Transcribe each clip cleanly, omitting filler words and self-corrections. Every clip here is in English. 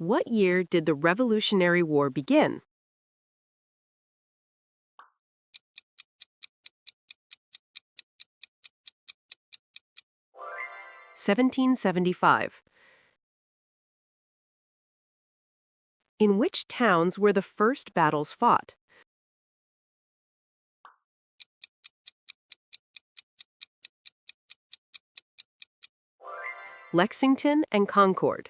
What year did the Revolutionary War begin? 1775. In which towns were the first battles fought? Lexington and Concord.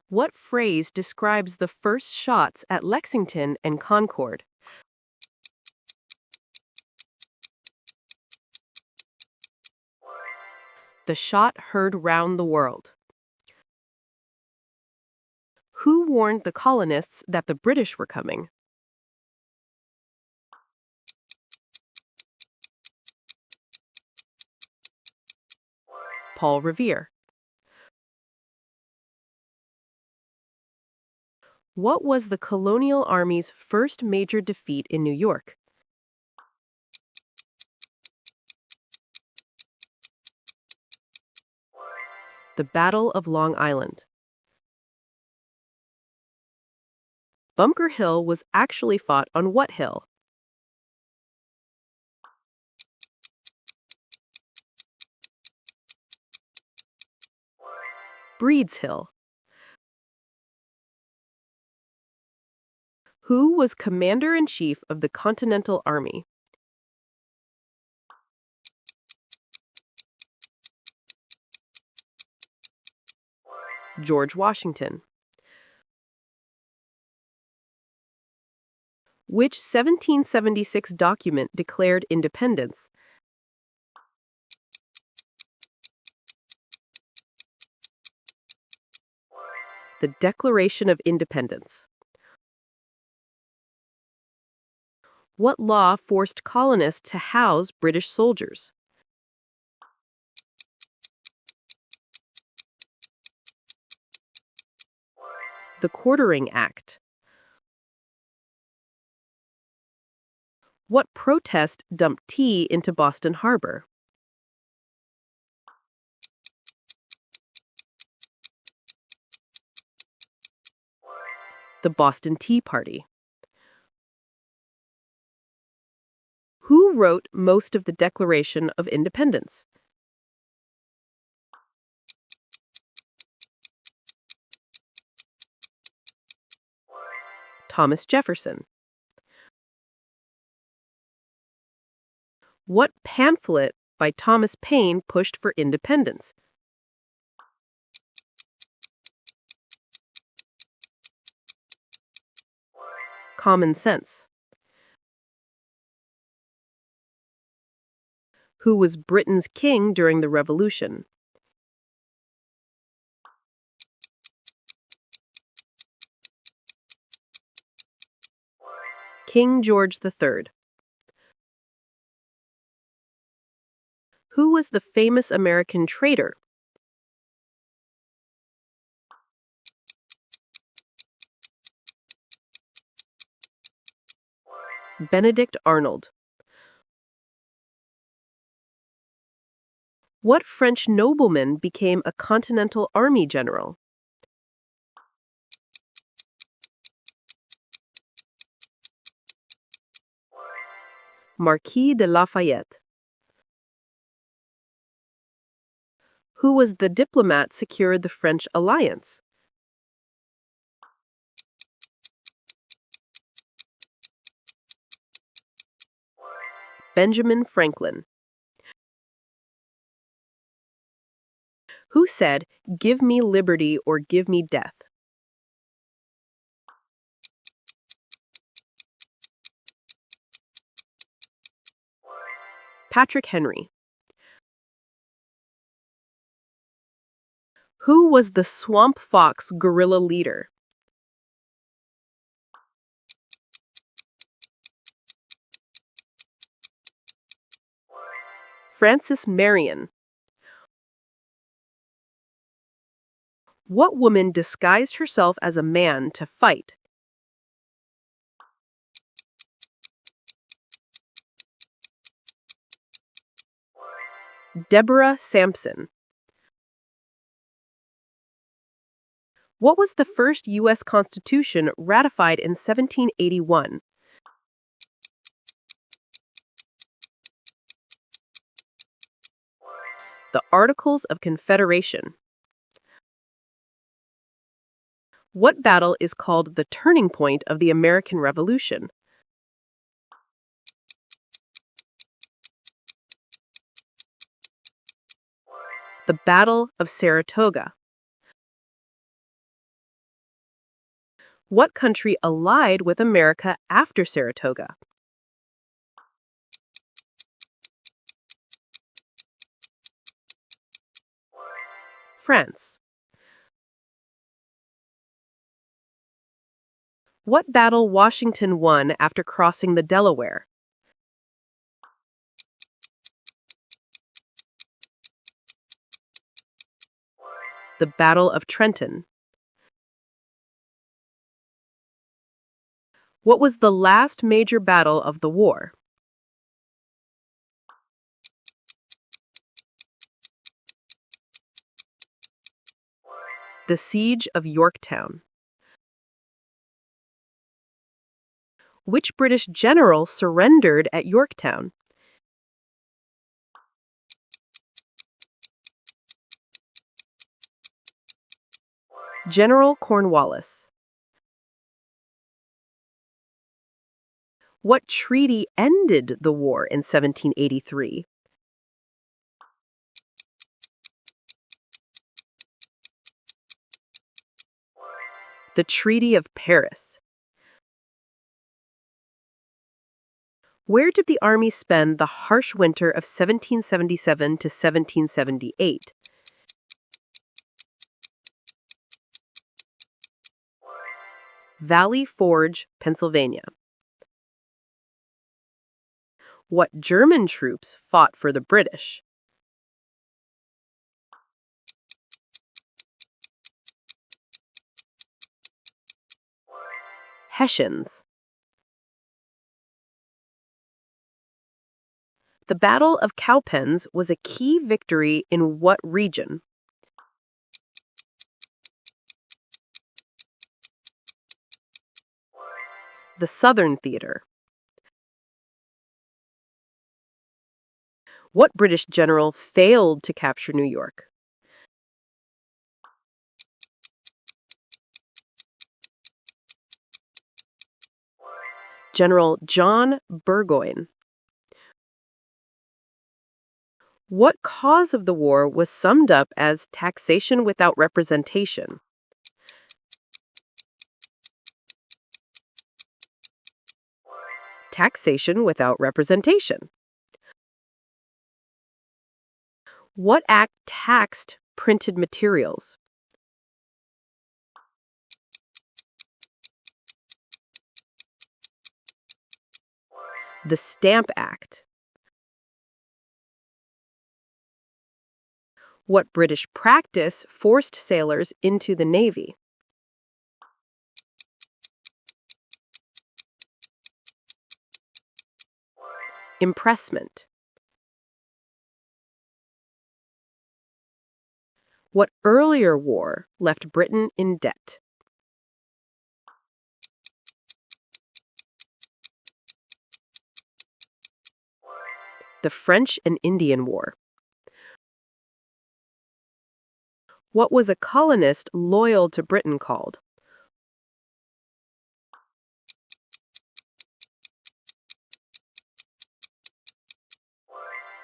What phrase describes the first shots at Lexington and Concord? The shot heard round the world. Who warned the colonists that the British were coming? Paul Revere. What was the colonial army's first major defeat in New York? The Battle of Long Island. Bunker Hill was actually fought on what hill? Breed's Hill. Who was Commander-in-Chief of the Continental Army? George Washington. Which 1776 document declared independence? The Declaration of Independence. What law forced colonists to house British soldiers? The Quartering Act. What protest dumped tea into Boston Harbor? The Boston Tea Party. Who wrote most of the Declaration of Independence? Thomas Jefferson. What pamphlet by Thomas Paine pushed for independence? Common Sense. Who was Britain's king during the Revolution? King George III. Who was the famous American traitor? Benedict Arnold. What French nobleman became a Continental Army general? Marquis de Lafayette. Who was the diplomat secured the French alliance? Benjamin Franklin. Who said, "Give me liberty or give me death"? Patrick Henry. Who was the Swamp Fox guerrilla leader? Francis Marion. What woman disguised herself as a man to fight? Deborah Sampson. What was the first U.S. Constitution ratified in 1781? The Articles of Confederation. What battle is called the turning point of the American Revolution? The Battle of Saratoga. What country allied with America after Saratoga? France. What battle Washington won after crossing the Delaware? The Battle of Trenton. What was the last major battle of the war? The Siege of Yorktown. Which British general surrendered at Yorktown? General Cornwallis. What treaty ended the war in 1783? The Treaty of Paris. Where did the army spend the harsh winter of 1777 to 1778? Valley Forge, Pennsylvania. What German troops fought for the British? Hessians. The Battle of Cowpens was a key victory in what region? The Southern Theater. What British general failed to capture New York? General John Burgoyne. What cause of the war was summed up as taxation without representation? Taxation without representation. What act taxed printed materials? The Stamp Act. What British practice forced sailors into the Navy? Impressment. What earlier war left Britain in debt? The French and Indian War. What was a colonist loyal to Britain called?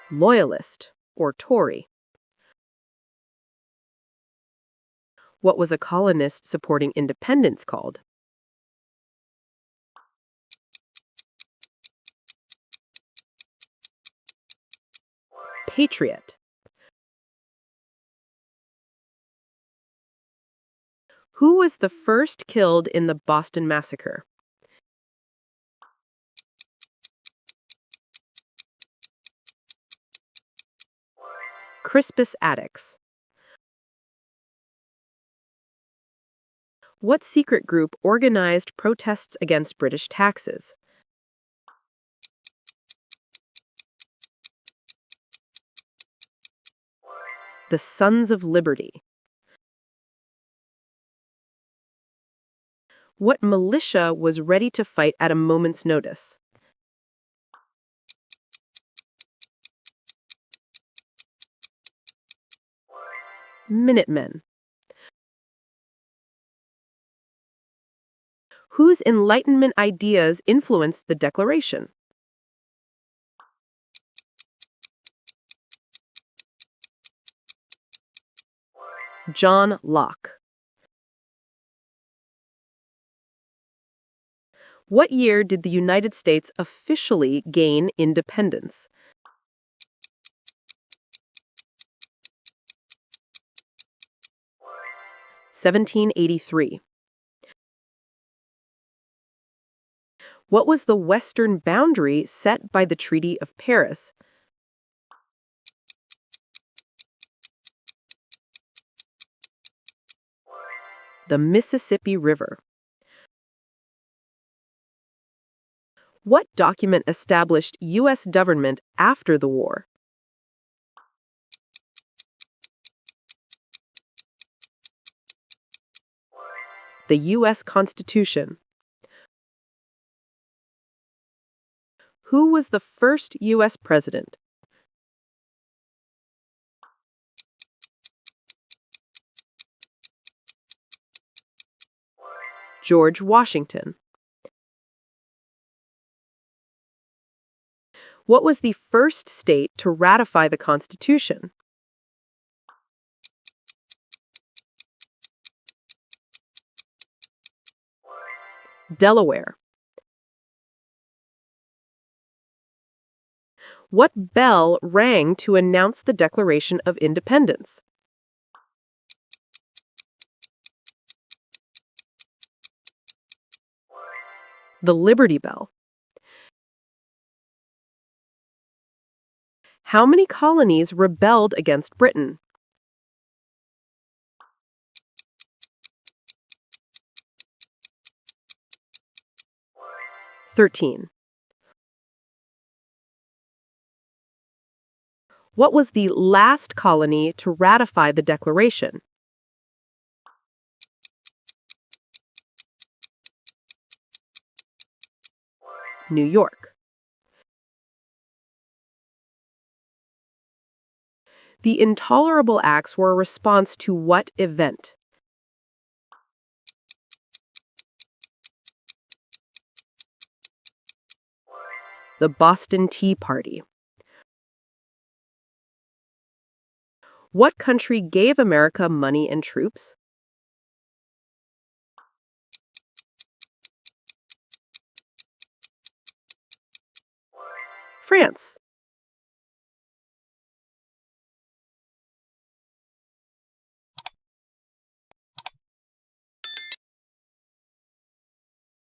Loyalist or Tory. What was a colonist supporting independence called? Patriot. Who was the first killed in the Boston Massacre? Crispus Attucks. What secret group organized protests against British taxes? The Sons of Liberty. What militia was ready to fight at a moment's notice? Minutemen. Whose Enlightenment ideas influenced the Declaration? John Locke. What year did the United States officially gain independence? 1783. What was the western boundary set by the Treaty of Paris? The Mississippi River. What document established U.S. government after the war? The U.S. Constitution. Who was the first U.S. president? George Washington. What was the first state to ratify the Constitution? Delaware. What bell rang to announce the Declaration of Independence? The Liberty Bell. How many colonies rebelled against Britain? 13. What was the last colony to ratify the Declaration? New York. The Intolerable Acts were a response to what event? The Boston Tea Party. What country gave America money and troops? France.